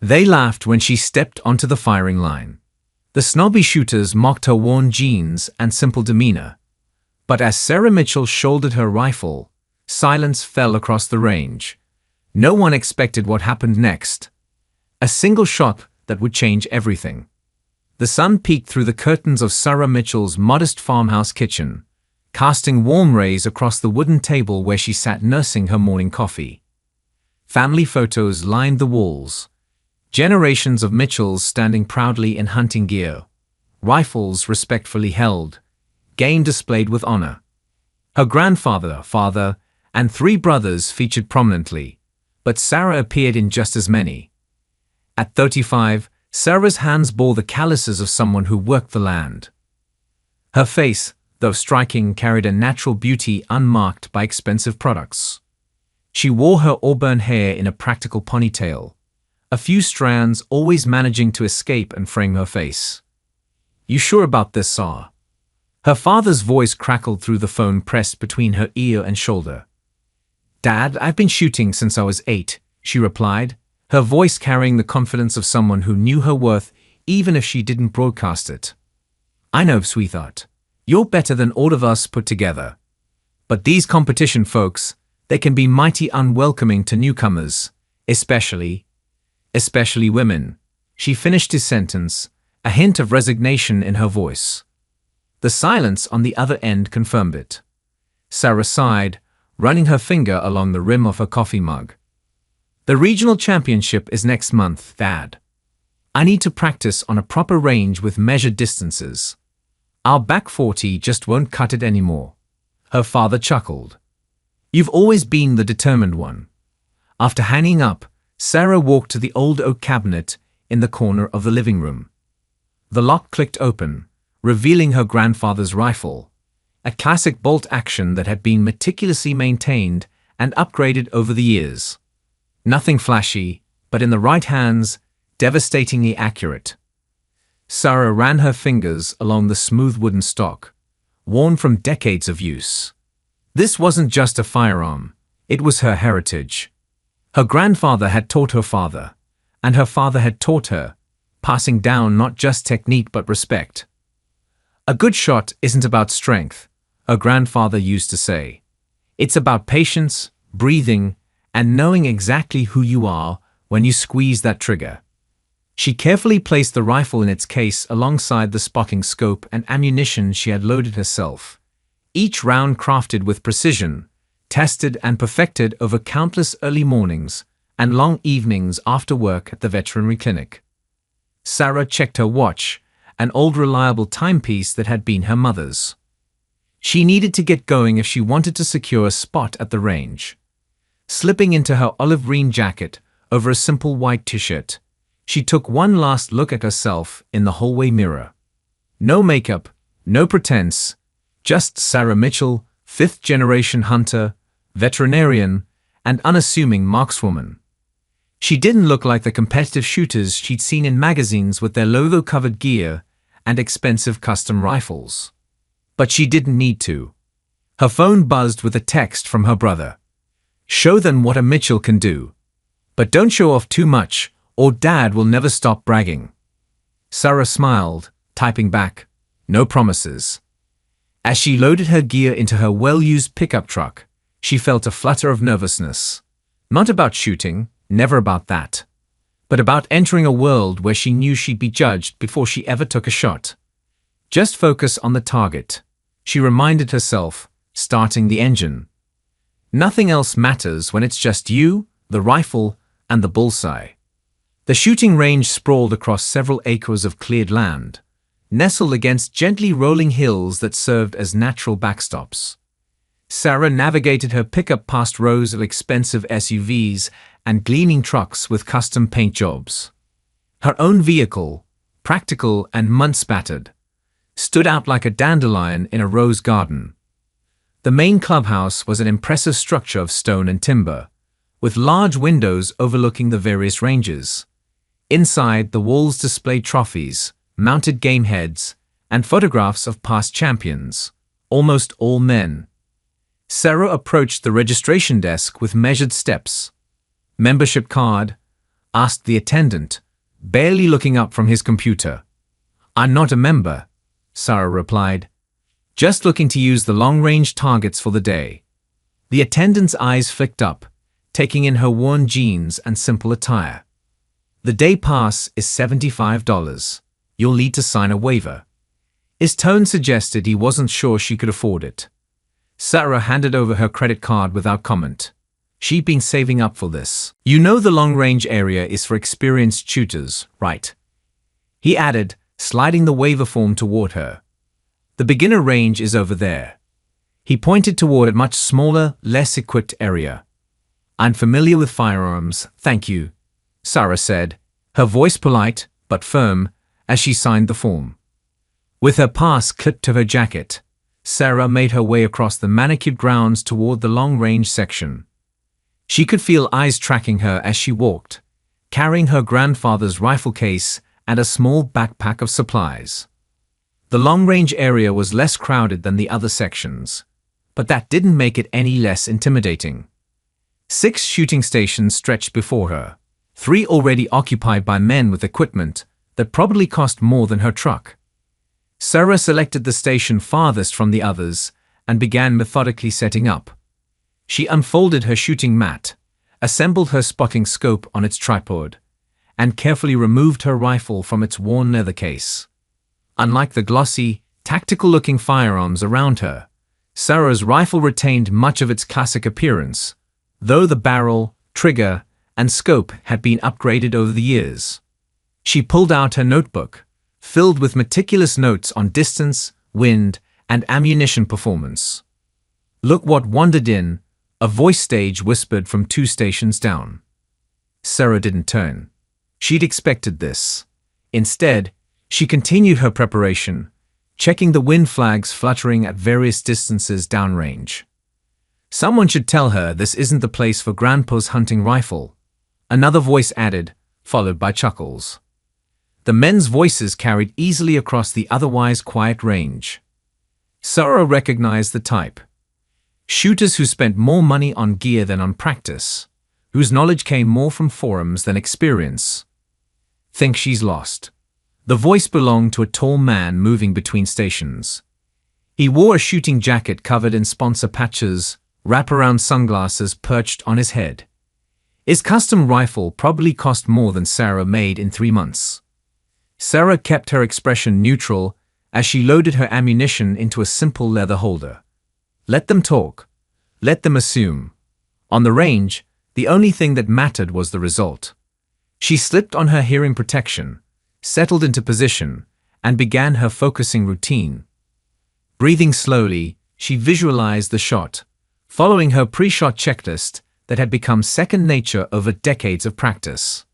They laughed when she stepped onto the firing line. The snobby shooters mocked her worn jeans and simple demeanor. But as Sarah Mitchell shouldered her rifle, silence fell across the range. No one expected what happened next. A single shot that would change everything. The sun peeked through the curtains of Sarah Mitchell's modest farmhouse kitchen, casting warm rays across the wooden table where she sat nursing her morning coffee. Family photos lined the walls. Generations of Mitchells standing proudly in hunting gear, rifles respectfully held, game displayed with honor. Her grandfather, father, and 3 brothers featured prominently, but Sarah appeared in just as many. At 35, Sarah's hands bore the calluses of someone who worked the land. Her face, though striking, carried a natural beauty unmarked by expensive products. She wore her auburn hair in a practical ponytail, a few strands always managing to escape and frame her face. "You sure about this, Saw?" Her father's voice crackled through the phone pressed between her ear and shoulder. "Dad, I've been shooting since I was 8, she replied, her voice carrying the confidence of someone who knew her worth even if she didn't broadcast it. "I know, sweetheart. You're better than all of us put together. But these competition folks, they can be mighty unwelcoming to newcomers, especially women." She finished his sentence, a hint of resignation in her voice. The silence on the other end confirmed it. Sarah sighed, running her finger along the rim of her coffee mug. "The regional championship is next month, Dad. I need to practice on a proper range with measured distances. Our back 40 just won't cut it anymore." Her father chuckled. "You've always been the determined one." After hanging up, Sarah walked to the old oak cabinet in the corner of the living room. The lock clicked open, revealing her grandfather's rifle, a classic bolt action that had been meticulously maintained and upgraded over the years. Nothing flashy, but in the right hands, devastatingly accurate. Sarah ran her fingers along the smooth wooden stock, worn from decades of use. This wasn't just a firearm, it was her heritage. Her grandfather had taught her father, and her father had taught her, passing down not just technique but respect. "A good shot isn't about strength," her grandfather used to say. "It's about patience, breathing, and knowing exactly who you are when you squeeze that trigger." She carefully placed the rifle in its case alongside the spotting scope and ammunition she had loaded herself, each round crafted with precision, tested and perfected over countless early mornings and long evenings after work at the veterinary clinic. Sarah checked her watch, an old reliable timepiece that had been her mother's. She needed to get going if she wanted to secure a spot at the range. Slipping into her olive green jacket over a simple white t-shirt, she took one last look at herself in the hallway mirror. No makeup, no pretense, just Sarah Mitchell, 5th-generation hunter, veterinarian, and unassuming markswoman. She didn't look like the competitive shooters she'd seen in magazines with their logo-covered gear and expensive custom rifles. But she didn't need to. Her phone buzzed with a text from her brother. "Show them what a Mitchell can do. But don't show off too much, or Dad will never stop bragging." Sarah smiled, typing back, "No promises." As she loaded her gear into her well-used pickup truck, she felt a flutter of nervousness. Not about shooting, never about that. But about entering a world where she knew she'd be judged before she ever took a shot. Just focus on the target, she reminded herself, starting the engine. Nothing else matters when it's just you, the rifle, and the bullseye. The shooting range sprawled across several acres of cleared land, nestled against gently rolling hills that served as natural backstops. Sarah navigated her pickup past rows of expensive SUVs and gleaming trucks with custom paint jobs. Her own vehicle, practical and mud-spattered, stood out like a dandelion in a rose garden. The main clubhouse was an impressive structure of stone and timber, with large windows overlooking the various ranges. Inside, the walls displayed trophies, mounted game heads, and photographs of past champions, almost all men. Sarah approached the registration desk with measured steps. Membership card, asked the attendant, barely looking up from his computer. "I'm not a member," Sarah replied. "Just looking to use the long-range targets for the day." The attendant's eyes flicked up, taking in her worn jeans and simple attire. "The day pass is $75. You'll need to sign a waiver." His tone suggested he wasn't sure she could afford it. Sarah handed over her credit card without comment. She'd been saving up for this. "You know the long-range area is for experienced shooters, right?" he added, sliding the waiver form toward her. "The beginner range is over there." He pointed toward a much smaller, less equipped area. "I'm familiar with firearms, thank you," Sarah said, her voice polite but firm as she signed the form. With her pass clipped to her jacket, Sarah made her way across the manicured grounds toward the long-range section. She could feel eyes tracking her as she walked, carrying her grandfather's rifle case and a small backpack of supplies. The long-range area was less crowded than the other sections, but that didn't make it any less intimidating. 6 shooting stations stretched before her, 3 already occupied by men with equipment that probably cost more than her truck. Sarah selected the station farthest from the others and began methodically setting up. She unfolded her shooting mat, assembled her spotting scope on its tripod, and carefully removed her rifle from its worn leather case. Unlike the glossy, tactical-looking firearms around her, Sarah's rifle retained much of its classic appearance, though the barrel, trigger, and scope had been upgraded over the years. She pulled out her notebook, filled with meticulous notes on distance, wind, and ammunition performance. "Look what wandered in," a voice stage whispered from 2 stations down. Sarah didn't turn. She'd expected this. Instead, she continued her preparation, checking the wind flags fluttering at various distances downrange. "Someone should tell her this isn't the place for Grandpa's hunting rifle," another voice added, followed by chuckles. The men's voices carried easily across the otherwise quiet range. Sarah recognized the type. Shooters who spent more money on gear than on practice, whose knowledge came more from forums than experience. "Think she's lost." The voice belonged to a tall man moving between stations. He wore a shooting jacket covered in sponsor patches, wraparound sunglasses perched on his head. His custom rifle probably cost more than Sarah made in 3 months. Sarah kept her expression neutral as she loaded her ammunition into a simple leather holder. Let them talk. Let them assume. On the range, the only thing that mattered was the result. She slipped on her hearing protection, settled into position, and began her focusing routine. Breathing slowly, she visualized the shot, following her pre-shot checklist that had become second nature over decades of practice.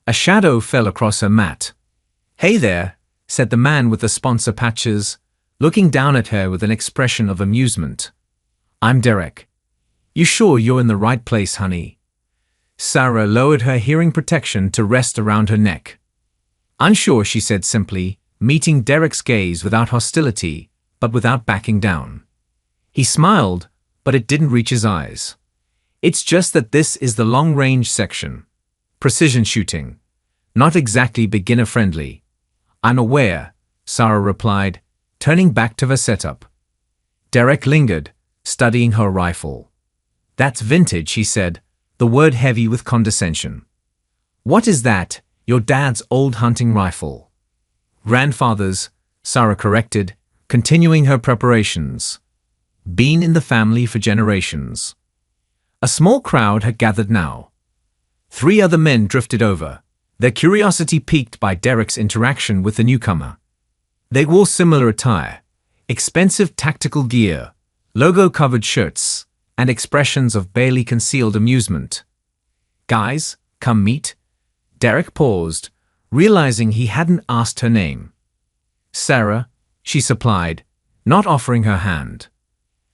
A shadow fell across her mat. "Hey there," said the man with the sponsor patches, looking down at her with an expression of amusement. "I'm Derek. You sure you're in the right place, honey?" Sarah lowered her hearing protection to rest around her neck. "Unsure," she said simply, meeting Derek's gaze without hostility, but without backing down. He smiled, but it didn't reach his eyes. "It's just that this is the long-range section. Precision shooting. Not exactly beginner-friendly." "I'm aware," Sarah replied, turning back to her setup. Derek lingered, studying her rifle. "That's vintage," he said, the word heavy with condescension. "What is that? Your dad's old hunting rifle." "Grandfather's," Sarah corrected, continuing her preparations. "Been in the family for generations." A small crowd had gathered now. 3 other men drifted over, their curiosity piqued by Derek's interaction with the newcomer. They wore similar attire, expensive tactical gear, logo-covered shirts, and expressions of barely concealed amusement. "Guys, come meet?" Derek paused, realizing he hadn't asked her name. "Sarah," she supplied, not offering her hand.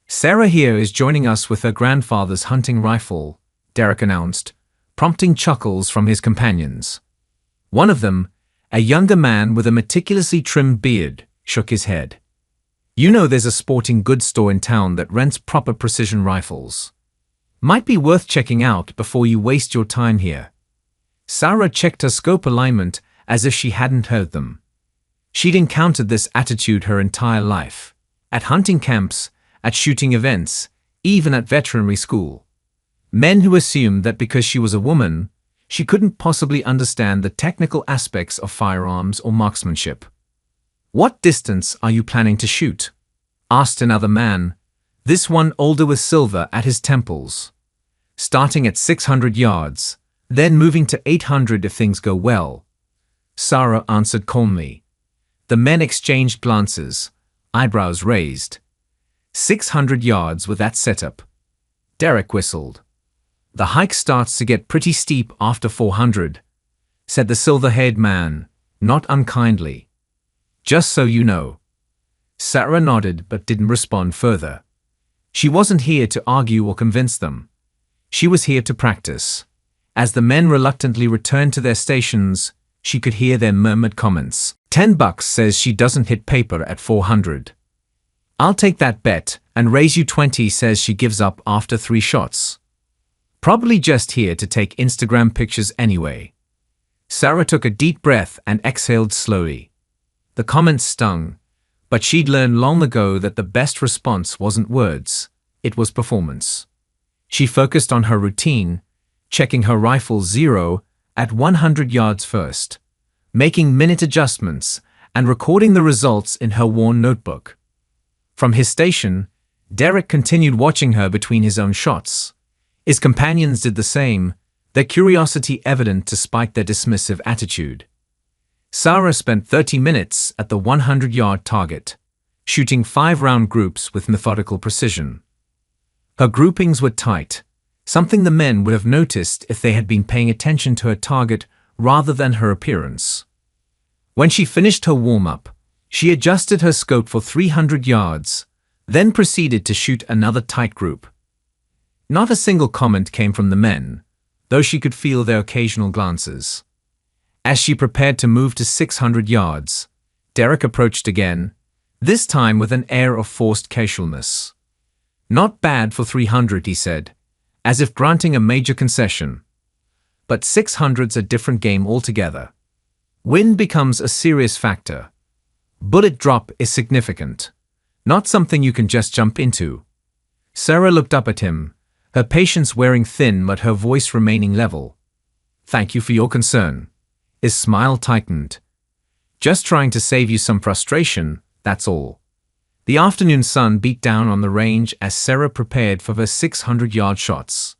"Sarah here is joining us with her grandfather's hunting rifle," Derek announced, prompting chuckles from his companions. One of them, a younger man with a meticulously trimmed beard, shook his head. "You know there's a sporting goods store in town that rents proper precision rifles. Might be worth checking out before you waste your time here." Sarah checked her scope alignment as if she hadn't heard them. She'd encountered this attitude her entire life. At hunting camps, at shooting events, even at veterinary school. Men who assumed that because she was a woman, she couldn't possibly understand the technical aspects of firearms or marksmanship. "What distance are you planning to shoot?" asked another man, this one older with silver at his temples. "Starting at 600 yards, then moving to 800 if things go well," Sarah answered calmly. The men exchanged glances, eyebrows raised. 600 yards with that setup. Derek whistled. "The hike starts to get pretty steep after 400, said the silver-haired man, not unkindly. "Just so you know." Sarah nodded but didn't respond further. She wasn't here to argue or convince them. She was here to practice. As the men reluctantly returned to their stations, she could hear their murmured comments. $10 says she doesn't hit paper at 400. "I'll take that bet and raise you 20 says she gives up after 3 shots. Probably just here to take Instagram pictures anyway." Sarah took a deep breath and exhaled slowly. The comments stung, but she'd learned long ago that the best response wasn't words, it was performance. She focused on her routine, checking her rifle 0 at 100 yards first, making minute adjustments, and recording the results in her worn notebook. From his station, Derek continued watching her between his own shots. His companions did the same, their curiosity evident despite their dismissive attitude. Sarah spent 30 minutes at the 100-yard target, shooting 5-round groups with methodical precision. Her groupings were tight, something the men would have noticed if they had been paying attention to her target rather than her appearance. When she finished her warm-up, she adjusted her scope for 300 yards, then proceeded to shoot another tight group. Not a single comment came from the men, though she could feel their occasional glances. As she prepared to move to 600 yards, Derek approached again, this time with an air of forced casualness. "Not bad for 300, he said, as if granting a major concession. "But 600's a different game altogether. Wind becomes a serious factor. Bullet drop is significant, not something you can just jump into." Sarah looked up at him, her patience wearing thin but her voice remaining level. "Thank you for your concern." His smile tightened. "Just trying to save you some frustration, that's all." The afternoon sun beat down on the range as Sarah prepared for her 600-yard shots.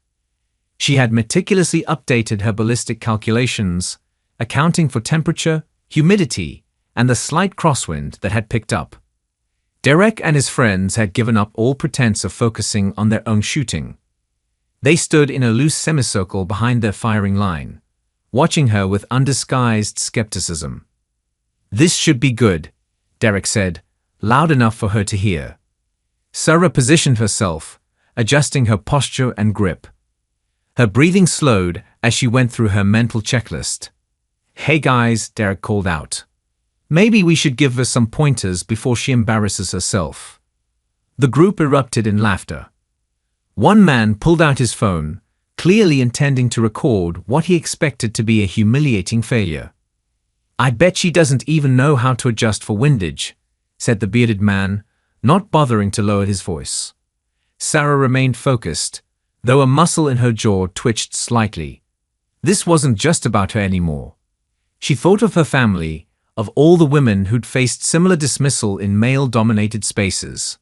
She had meticulously updated her ballistic calculations, accounting for temperature, humidity, and the slight crosswind that had picked up. Derek and his friends had given up all pretense of focusing on their own shooting. They stood in a loose semicircle behind their firing line, watching her with undisguised skepticism. "This should be good," Derek said, loud enough for her to hear. Sarah positioned herself, adjusting her posture and grip. Her breathing slowed as she went through her mental checklist. "Hey guys," Derek called out. "Maybe we should give her some pointers before she embarrasses herself." The group erupted in laughter. One man pulled out his phone, clearly intending to record what he expected to be a humiliating failure. "I bet she doesn't even know how to adjust for windage," said the bearded man, not bothering to lower his voice. Sarah remained focused, though a muscle in her jaw twitched slightly. This wasn't just about her anymore. She thought of her family, of all the women who'd faced similar dismissal in male-dominated spaces.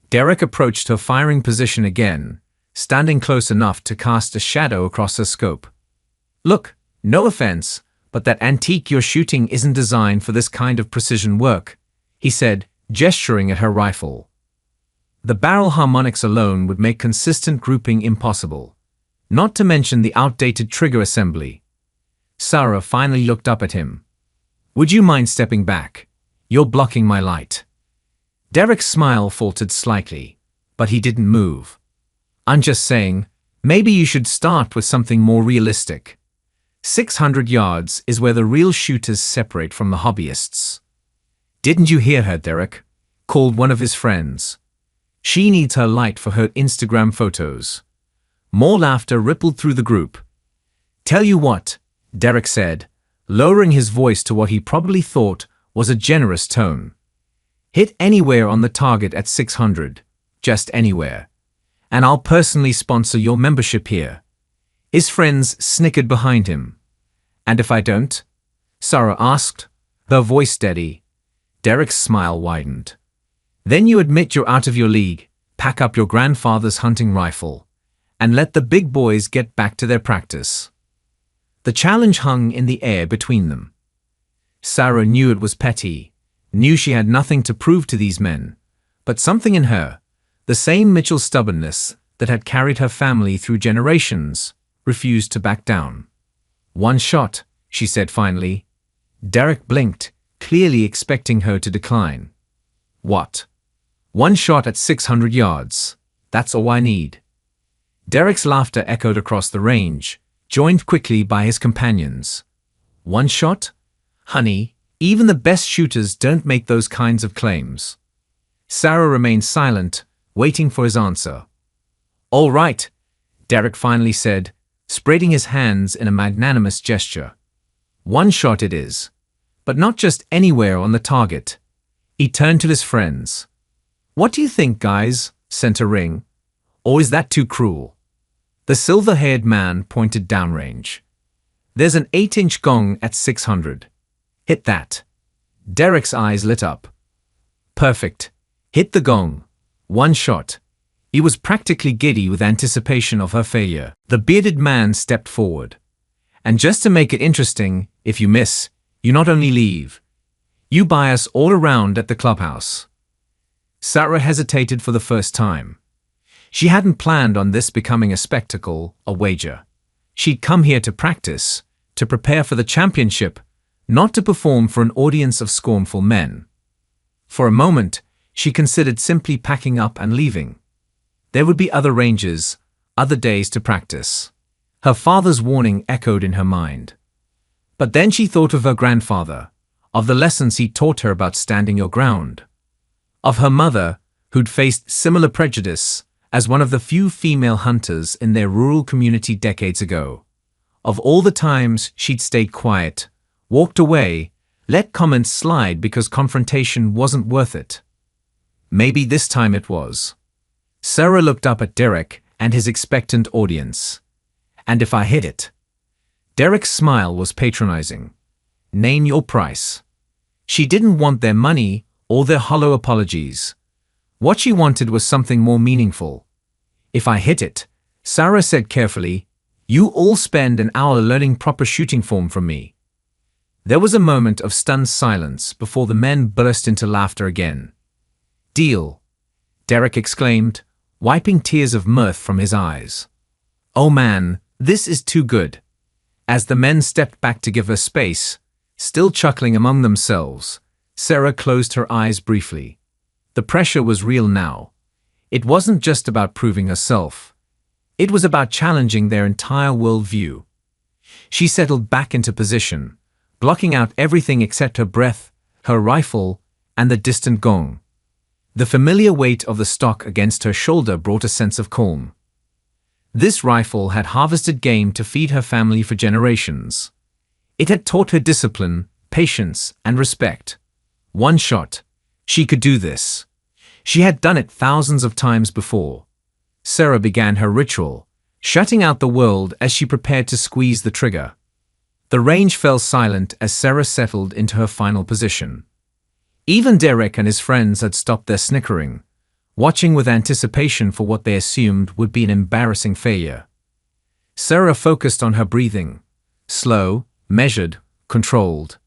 Derek approached her firing position again, standing close enough to cast a shadow across her scope. "Look, no offense, but that antique you're shooting isn't designed for this kind of precision work," he said, gesturing at her rifle. The barrel harmonics alone would make consistent grouping impossible, not to mention the outdated trigger assembly. Sarah finally looked up at him. "Would you mind stepping back? You're blocking my light." Derek's smile faltered slightly, but he didn't move. "I'm just saying, maybe you should start with something more realistic. 600 yards is where the real shooters separate from the hobbyists." "Didn't you hear her, Derek?" called one of his friends. "She needs her light for her Instagram photos." More laughter rippled through the group. "Tell you what," Derek said, lowering his voice to what he probably thought was a generous tone. Hit anywhere on the target at 600, just anywhere. And I'll personally sponsor your membership here. His friends snickered behind him. And if I don't? Sarah asked, her voice steady. Derek's smile widened. Then you admit you're out of your league, pack up your grandfather's hunting rifle, and let the big boys get back to their practice. The challenge hung in the air between them. Sarah knew it was petty, knew she had nothing to prove to these men, but something in her, the same Mitchell stubbornness that had carried her family through generations, refused to back down. One shot, she said finally. Derek blinked, clearly expecting her to decline. What? One shot at 600 yards. That's all I need. Derek's laughter echoed across the range, joined quickly by his companions. One shot? Honey, even the best shooters don't make those kinds of claims. Sarah remained silent, waiting for his answer. All right, Derek finally said, spreading his hands in a magnanimous gesture. One shot it is, but not just anywhere on the target. He turned to his friends. What do you think, guys? Center ring. Or is that too cruel? The silver-haired man pointed downrange. There's an 8-inch gong at 600. Hit that. Derek's eyes lit up. Perfect. Hit the gong. One shot. He was practically giddy with anticipation of her failure. The bearded man stepped forward. And just to make it interesting, if you miss, you not only leave, you buy us all around at the clubhouse. Sarah hesitated for the first time. She hadn't planned on this becoming a spectacle, a wager. She'd come here to practice, to prepare for the championship, not to perform for an audience of scornful men. For a moment, she considered simply packing up and leaving. There would be other ranges, other days to practice. Her father's warning echoed in her mind. But then she thought of her grandfather, of the lessons he taught her about standing your ground, of her mother, who'd faced similar prejudice as one of the few female hunters in their rural community decades ago, of all the times she'd stayed quiet, walked away, let comments slide because confrontation wasn't worth it. Maybe this time it was. Sarah looked up at Derek and his expectant audience. And if I hit it? Derek's smile was patronizing. Name your price. She didn't want their money or their hollow apologies. What she wanted was something more meaningful. If I hit it, Sarah said carefully, you all spend an hour learning proper shooting form from me. There was a moment of stunned silence before the men burst into laughter again. Deal, Derek exclaimed, wiping tears of mirth from his eyes. Oh man, this is too good. As the men stepped back to give her space, still chuckling among themselves, Sarah closed her eyes briefly. The pressure was real now. It wasn't just about proving herself. It was about challenging their entire worldview. She settled back into position, blocking out everything except her breath, her rifle, and the distant gong. The familiar weight of the stock against her shoulder brought a sense of calm. This rifle had harvested game to feed her family for generations. It had taught her discipline, patience, and respect. One shot. She could do this. She had done it thousands of times before. Sarah began her ritual, shutting out the world as she prepared to squeeze the trigger. The range fell silent as Sarah settled into her final position. Even Derek and his friends had stopped their snickering, watching with anticipation for what they assumed would be an embarrassing failure. Sarah focused on her breathing, slow, measured, controlled.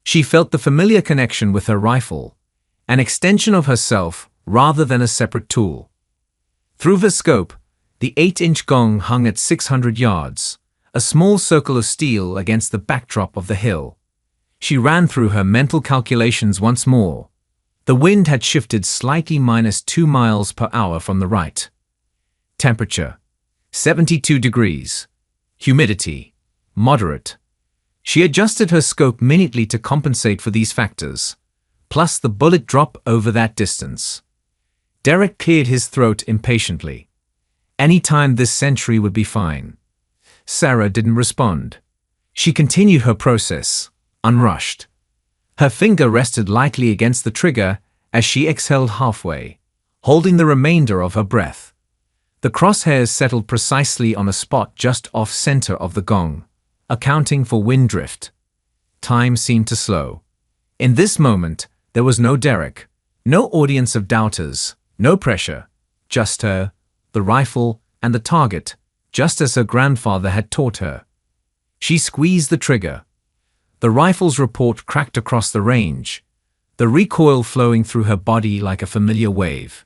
She felt the familiar connection with her rifle, an extension of herself rather than a separate tool. Through her scope, the 8-inch gong hung at 600 yards, a small circle of steel against the backdrop of the hill. She ran through her mental calculations once more. The wind had shifted slightly -2 miles per hour from the right. Temperature, 72 degrees. Humidity, moderate. She adjusted her scope minutely to compensate for these factors, plus the bullet drop over that distance. Derek cleared his throat impatiently. Any time this century would be fine. Sarah didn't respond. She continued her process, unrushed. Her finger rested lightly against the trigger as she exhaled halfway, holding the remainder of her breath. The crosshairs settled precisely on a spot just off-center of the gong, accounting for wind drift. Time seemed to slow. In this moment, there was no Derek, no audience of doubters, no pressure, just her, the rifle, and the target, just as her grandfather had taught her. She squeezed the trigger. The rifle's report cracked across the range, the recoil flowing through her body like a familiar wave.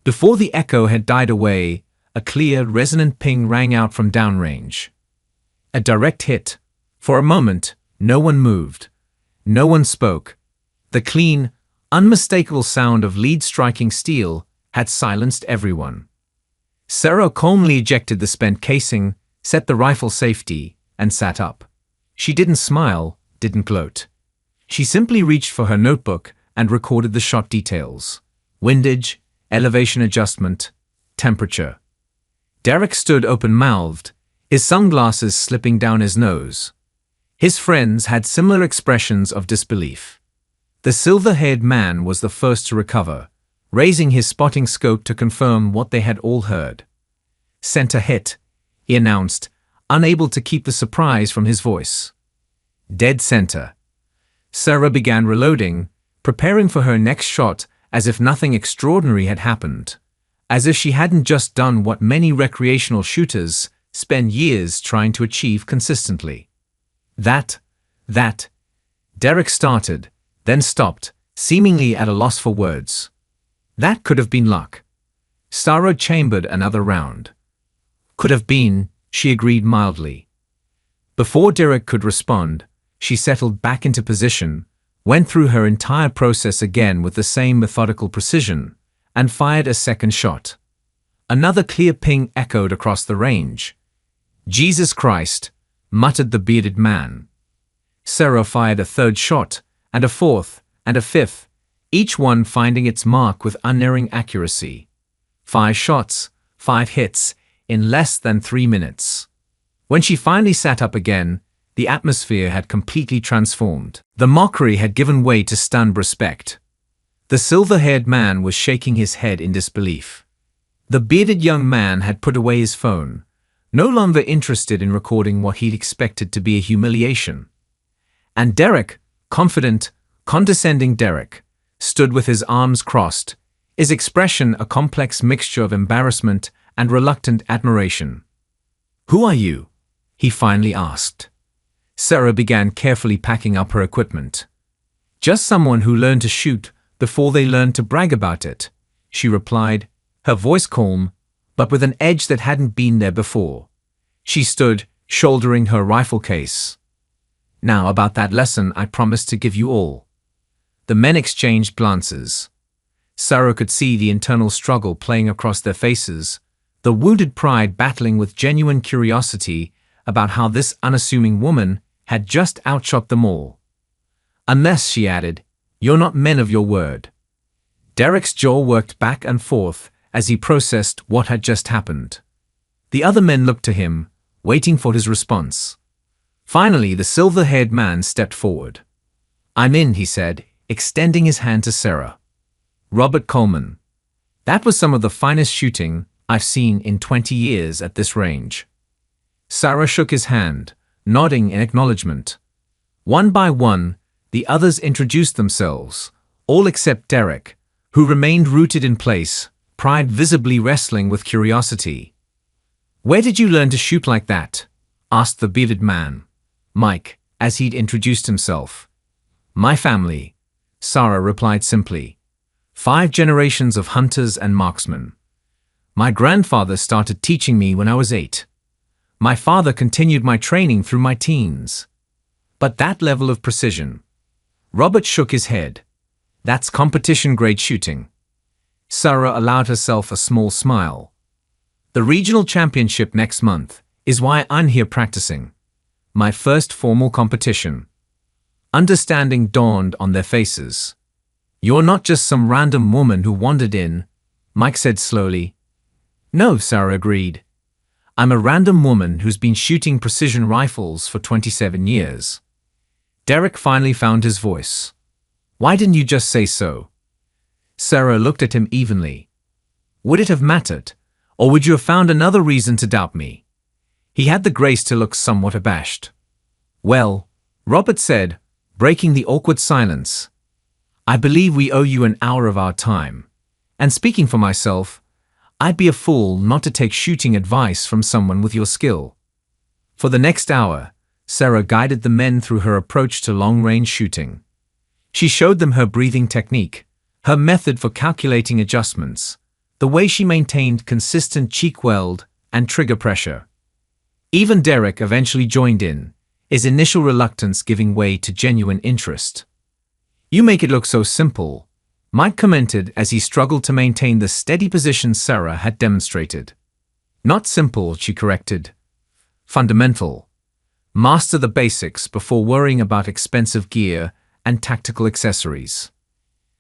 Before the echo had died away, a clear, resonant ping rang out from downrange. A direct hit. For a moment, no one moved. No one spoke. The clean, unmistakable sound of lead striking steel had silenced everyone. Sarah calmly ejected the spent casing, set the rifle safety, and sat up. She didn't smile, didn't gloat. She simply reached for her notebook and recorded the shot details. Windage, elevation adjustment, temperature. Derek stood open-mouthed, his sunglasses slipping down his nose. His friends had similar expressions of disbelief. The silver-haired man was the first to recover, raising his spotting scope to confirm what they had all heard. "Center hit," he announced, unable to keep the surprise from his voice. "Dead center." Sarah began reloading, preparing for her next shot as if nothing extraordinary had happened, as if she hadn't just done what many recreational shooters spend years trying to achieve consistently. That, Derek started, then stopped, seemingly at a loss for words. That could have been luck. Sarah chambered another round. Could have been, she agreed mildly. Before Derek could respond, she settled back into position, went through her entire process again with the same methodical precision, and fired a second shot. Another clear ping echoed across the range. "Jesus Christ," muttered the bearded man. Sarah fired a third shot, and a fourth, and a fifth, each one finding its mark with unerring accuracy. 5 shots, 5 hits, in less than 3 minutes. When she finally sat up again, the atmosphere had completely transformed. The mockery had given way to stunned respect. The silver-haired man was shaking his head in disbelief. The bearded young man had put away his phone, no longer interested in recording what he'd expected to be a humiliation. And Derek, confident, condescending Derek, stood with his arms crossed, his expression a complex mixture of embarrassment and reluctant admiration. "Who are you?" he finally asked. Sarah began carefully packing up her equipment. "Just someone who learned to shoot before they learned to brag about it," she replied, her voice calm, but with an edge that hadn't been there before. She stood, shouldering her rifle case. "Now about that lesson I promised to give you all." The men exchanged glances. Sarah could see the internal struggle playing across their faces, the wounded pride battling with genuine curiosity about how this unassuming woman had just outshot them all. "Unless," she added, "you're not men of your word." Derek's jaw worked back and forth as he processed what had just happened. The other men looked to him, waiting for his response. Finally, the silver-haired man stepped forward. "I'm in," he said, extending his hand to Sarah. "Robert Coleman. That was some of the finest shooting I've seen in 20 years at this range." Sarah shook his hand, nodding in acknowledgement. One by one, the others introduced themselves, all except Derek, who remained rooted in place, pride visibly wrestling with curiosity. "Where did you learn to shoot like that?" asked the bearded man. "Mike," as he'd introduced himself. "My family," Sarah replied simply. 5 generations of hunters and marksmen. My grandfather started teaching me when I was 8. My father continued my training through my teens. But that level of precision. Robert shook his head. "That's competition-grade shooting." Sarah allowed herself a small smile. "The regional championship next month is why I'm here practicing. My first formal competition." Understanding dawned on their faces. "You're not just some random woman who wandered in," Mike said slowly. "No," Sarah agreed. I'm a random woman who's been shooting precision rifles for 27 years. Derek finally found his voice. Why didn't you just say so? Sarah looked at him evenly. Would it have mattered, or would you have found another reason to doubt me? He had the grace to look somewhat abashed. Well, Robert said, breaking the awkward silence, I believe we owe you an hour of our time. And speaking for myself, I'd be a fool not to take shooting advice from someone with your skill. For the next hour, Sarah guided the men through her approach to long-range shooting. She showed them her breathing technique, her method for calculating adjustments, the way she maintained consistent cheek weld and trigger pressure. Even Derek eventually joined in, his initial reluctance giving way to genuine interest. You make it look so simple, Mike commented as he struggled to maintain the steady position Sarah had demonstrated. Not simple, she corrected. Fundamental. Master the basics before worrying about expensive gear and tactical accessories.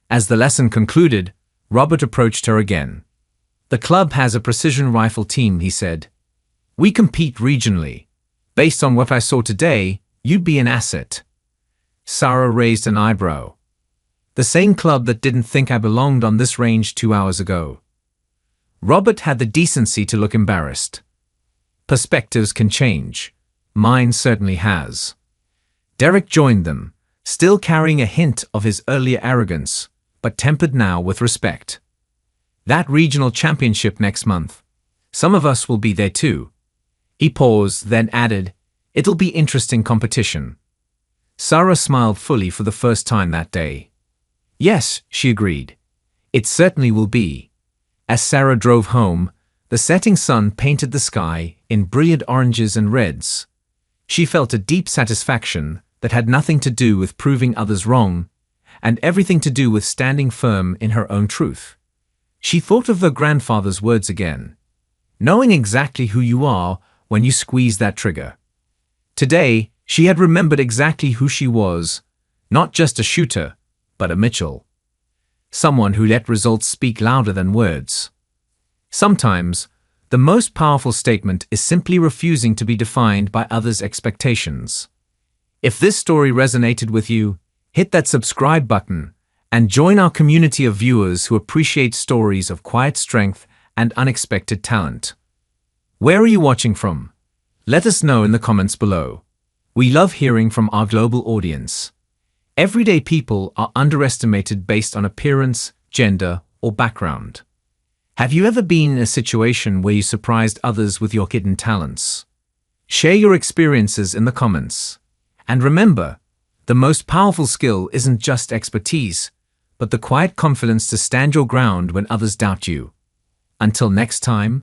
As the lesson concluded, Robert approached her again. The club has a precision rifle team, he said. We compete regionally. Based on what I saw today, you'd be an asset. Sarah raised an eyebrow. The same club that didn't think I belonged on this range 2 hours ago. Robert had the decency to look embarrassed. Perspectives can change. Mine certainly has. Derek joined them, still carrying a hint of his earlier arrogance, but tempered now with respect. That regional championship next month. Some of us will be there too. He paused, then added, It'll be interesting competition. Sarah smiled fully for the first time that day. Yes, she agreed. It certainly will be. As Sarah drove home, the setting sun painted the sky in brilliant oranges and reds. She felt a deep satisfaction that had nothing to do with proving others wrong, and everything to do with standing firm in her own truth. She thought of her grandfather's words again. Knowing exactly who you are when you squeeze that trigger. Today, she had remembered exactly who she was, not just a shooter, but a Mitchell. Someone who let results speak louder than words. Sometimes, the most powerful statement is simply refusing to be defined by others' expectations. If this story resonated with you, hit that subscribe button and join our community of viewers who appreciate stories of quiet strength and unexpected talent. Where are you watching from? Let us know in the comments below. We love hearing from our global audience. Everyday people are underestimated based on appearance, gender, or background. Have you ever been in a situation where you surprised others with your hidden talents? Share your experiences in the comments. And remember, the most powerful skill isn't just expertise, but the quiet confidence to stand your ground when others doubt you. Until next time,